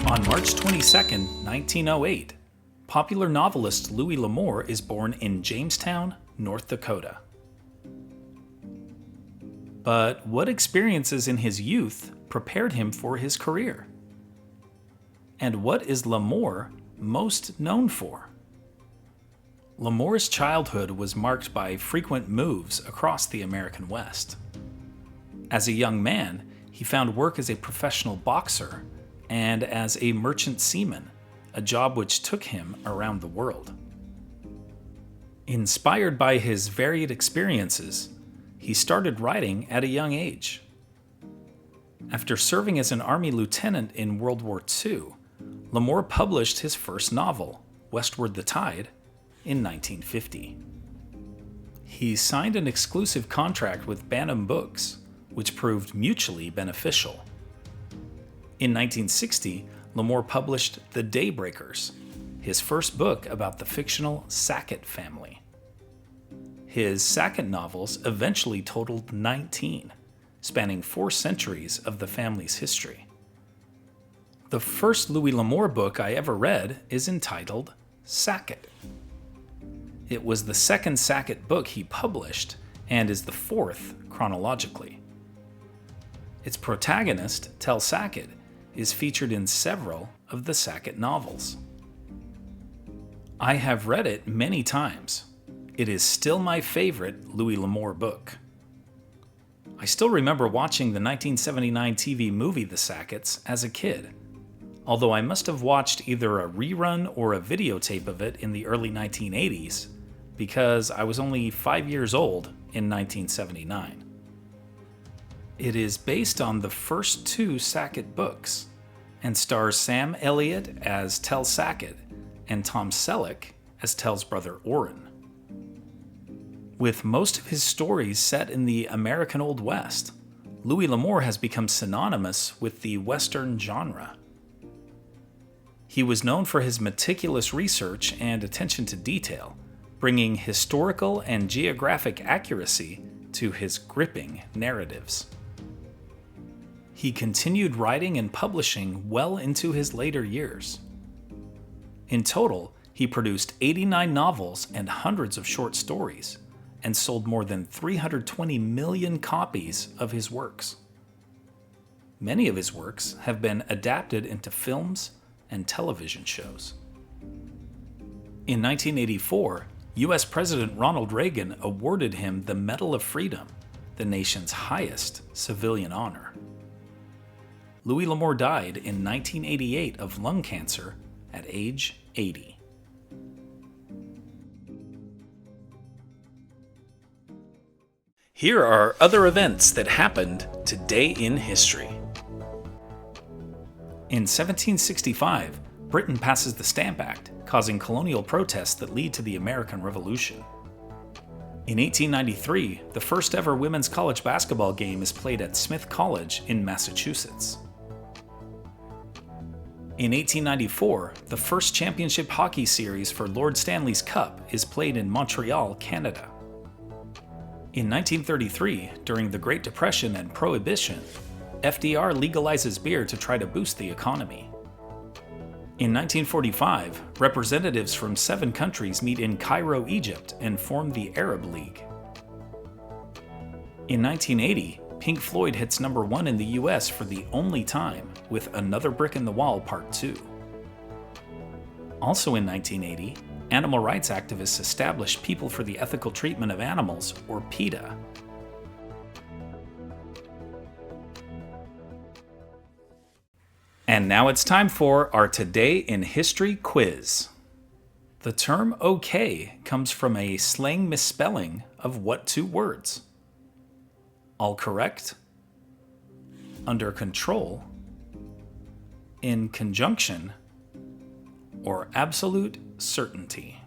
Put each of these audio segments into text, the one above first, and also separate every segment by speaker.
Speaker 1: On March 22, 1908, popular novelist Louis L'Amour is born in Jamestown, North Dakota. But what experiences in his youth prepared him for his career? And what is L'Amour most known for? L'Amour's childhood was marked by frequent moves across the American West. As a young man, he found work as a professional boxer and as a merchant seaman, a job which took him around the world. Inspired by his varied experiences, he started writing at a young age. After serving as an Army lieutenant in World War II, L'Amour published his first novel, Westward the Tide, in 1950. He signed an exclusive contract with Bantam Books, which proved mutually beneficial. In 1960, L'Amour published The Daybreakers, his first book about the fictional Sackett family. His Sackett novels eventually totaled 19, spanning 4 centuries of the family's history. The first Louis L'Amour book I ever read is entitled Sackett. It was the second Sackett book he published and is the 4th chronologically. Its protagonist, Tell Sackett, is featured in several of the Sackett novels. I have read it many times. It is still my favorite Louis L'Amour book. I still remember watching the 1979 TV movie The Sacketts as a kid, although I must have watched either a rerun or a videotape of it in the early 1980s, because I was only 5 years old in 1979. It is based on the first 2 Sackett books and stars Sam Elliott as Tell Sackett and Tom Selleck as Tell's brother Orrin. With most of his stories set in the American Old West, Louis L'Amour has become synonymous with the Western genre. He was known for his meticulous research and attention to detail, bringing historical and geographic accuracy to his gripping narratives. He continued writing and publishing well into his later years. In total, he produced 89 novels and hundreds of short stories, and sold more than 320 million copies of his works. Many of his works have been adapted into films and television shows. In 1984, U.S. President Ronald Reagan awarded him the Medal of Freedom, the nation's highest civilian honor. Louis L'Amour died in 1988 of lung cancer at age 80. Here are other events that happened today in history. In 1765, Britain passes the Stamp Act, causing colonial protests that lead to the American Revolution. In 1893, the first ever women's college basketball game is played at Smith College in Massachusetts. In 1894, the first championship hockey series for Lord Stanley's Cup is played in Montreal, Canada. In 1933, during the Great Depression and Prohibition, FDR legalizes beer to try to boost the economy. In 1945, representatives from 7 countries meet in Cairo, Egypt, and form the Arab League. In 1980, Pink Floyd hits number 1 in the US for the only time with Another Brick in the Wall Part 2. Also in 1980, animal rights activists established People for the Ethical Treatment of Animals, or PETA. And now it's time for our Today in History quiz. The term okay comes from a slang misspelling of what 2 words? All correct? Under control? In conjunction? Or absolute certainty?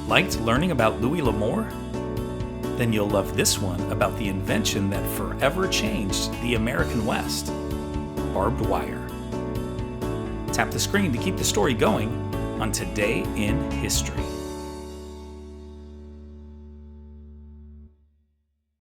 Speaker 1: Liked learning about Louis L'Amour? Then you'll love this one about the invention that forever changed the American West: barbed wire. Tap the screen to keep the story going on Today in History.